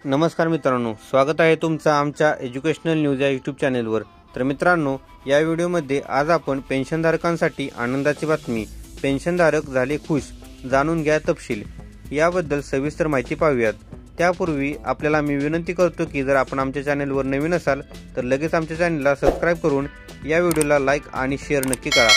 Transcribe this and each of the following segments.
नमस्कार मित्रांनो, स्वागत आहे तुमचं आमच्या एज्युकेशनल न्यूज या यूट्यूब चॅनेलवर। तर मित्रांनो, या व्हिडिओमध्ये आज आपण पेन्शनधारकांसाठी आनंदाची बातमी, पेन्शनधारक झाले खुश, जाणून घ्या तपशील, याबद्दल सविस्तर माहिती पाहूयात। त्यापूर्वी आपल्याला मी विनंती करतो की जर आपण आमच्या चॅनेलवर नवीन असाल तर लगेच आमच्या चॅनेलला सबस्क्राइब करून या व्हिडिओला लाईक आणि शेअर नक्की करा।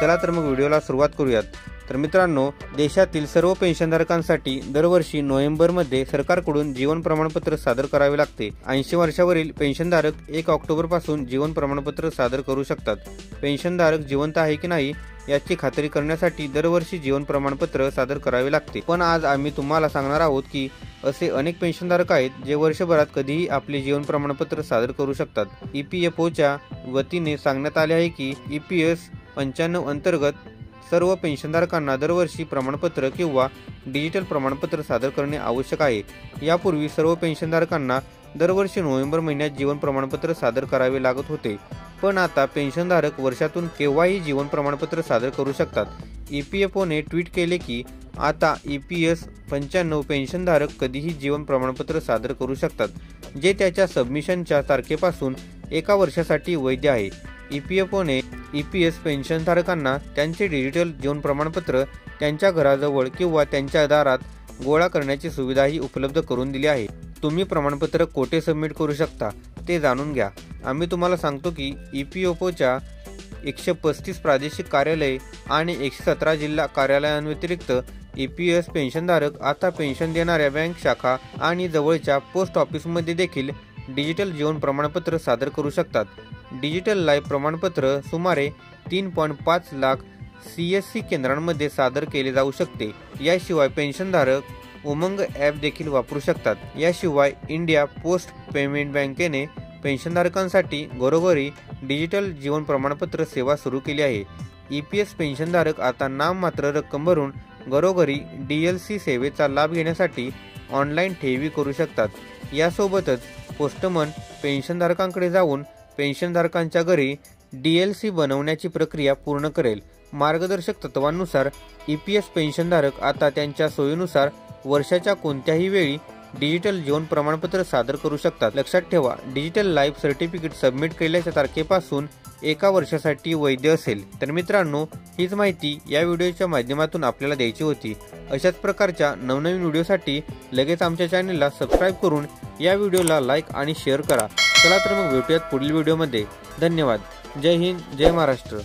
चला तर मग व्हिडिओला सुरुवात करूयात। तर मित्रांनो, देशातील सर्व पेन्शनधारकांसाठी दरवर्षी नोव्हेंबरमध्ये सरकारकडून जीवन प्रमाणपत्र सादर करावे लागते। 80 वर्षावरील पेन्शनधारक 1 ऑक्टोबर पासून जीवन प्रमाणपत्र सादर करू शकतात। पेन्शनधारक जिवंत आहे की नाही याची खात्री करण्यासाठी दरवर्षी जीवन प्रमाणपत्र सादर करावे लागते। पण आज आम्ही तुम्हाला सांगणार आहोत की असे अनेक पेन्शनधारक आहेत जे वर्षभरात कधीही आपले जीवन प्रमाणपत्र सादर करू शकतात। EPFOच्या वतीने सांगण्यात आले आहे की EPS 95 अंतर्गत सर्व पेन्शनधारकांना दरवर्षी प्रमाणपत्र किंवा डिजिटल प्रमाणपत्र सादर करणे आवश्यक आहे। यापूर्वी सर्व पेन्शनधारकांना दरवर्षी नोव्हेंबर महिन्यात जीवन प्रमाणपत्र सादर करावे लागत होते, पण आता पेन्शनधारक वर्षातून केव्हाही जीवन प्रमाणपत्र सादर करू शकतात। EPFOने ट्विट केले की आता EPS 95 पेन्शनधारक कधीही जीवन प्रमाणपत्र सादर करू शकतात, जे त्याच्या सबमिशनच्या तारखेपासून 1 वर्षासाठी वैध आहे। EPFOने EPS पेन्शनधारकांना त्यांचे डिजिटल जीवन प्रमाणपत्र त्यांच्या घराजवळ किंवा त्यांच्या दारात गोळा करण्याची सुविधाही उपलब्ध करून दिली आहे। तुम्ही प्रमाणपत्र कोठे सबमिट करू शकता ते जाणून घ्या। आम्ही तुम्हाला सांगतो की EPFOच्या 135 प्रादेशिक कार्यालये आणि 117 जिल्हा कार्यालयांव्यतिरिक्त EPS पेन्शनधारक आता पेन्शन देणाऱ्या बँक शाखा आणि जवळच्या पोस्ट ऑफिसमध्ये देखील डिजिटल जीवन प्रमाणपत्र सादर करू शकतात। डिजिटल लाईफ प्रमाणपत्र सुमारे 3.5 लाख CSC केंद्रांमध्ये सादर केले जाऊ शकते। याशिवाय पेन्शनधारक उमंग ॲप देखील वापरू शकतात। याशिवाय इंडिया पोस्ट पेमेंट बँकेने पेन्शनधारकांसाठी घरोघरी डिजिटल जीवन प्रमाणपत्र सेवा सुरू केली आहे। EPS पेन्शनधारक आता नाममात्र रक्कम भरून घरोघरी DLC सेवेचा लाभ घेण्यासाठी ऑनलाईन ठेवी करू शकतात। यासोबतच पोस्टमन पेन्शनधारकांकडे जाऊन पेन्शनधारकांच्या घरी DLC बनवण्याची प्रक्रिया पूर्ण करेल। मार्गदर्शक तत्वांनुसार EPS पेन्शनधारक आता त्यांच्या सोयीनुसार वर्षाच्या कोणत्याही वेळी डिजिटल जीवन प्रमाणपत्र सादर करू शकतात। लक्षात ठेवा, डिजिटल लाईफ सर्टिफिकेट सबमिट केल्याच्या तारखेपासून 1 वर्षासाठी वैध असेल। तर मित्रांनो, हीच माहिती या व्हिडिओच्या माध्यमातून आपल्याला द्यायची होती। अशाच प्रकारच्या नवनवीन व्हिडिओसाठी लगेच आमच्या चॅनलला सबस्क्राइब करून या व्हिडिओला लाईक आणि शेअर करा। चला तर मग भेटूयात पुढील व्हिडिओमध्ये। धन्यवाद। जय हिंद, जय महाराष्ट्र।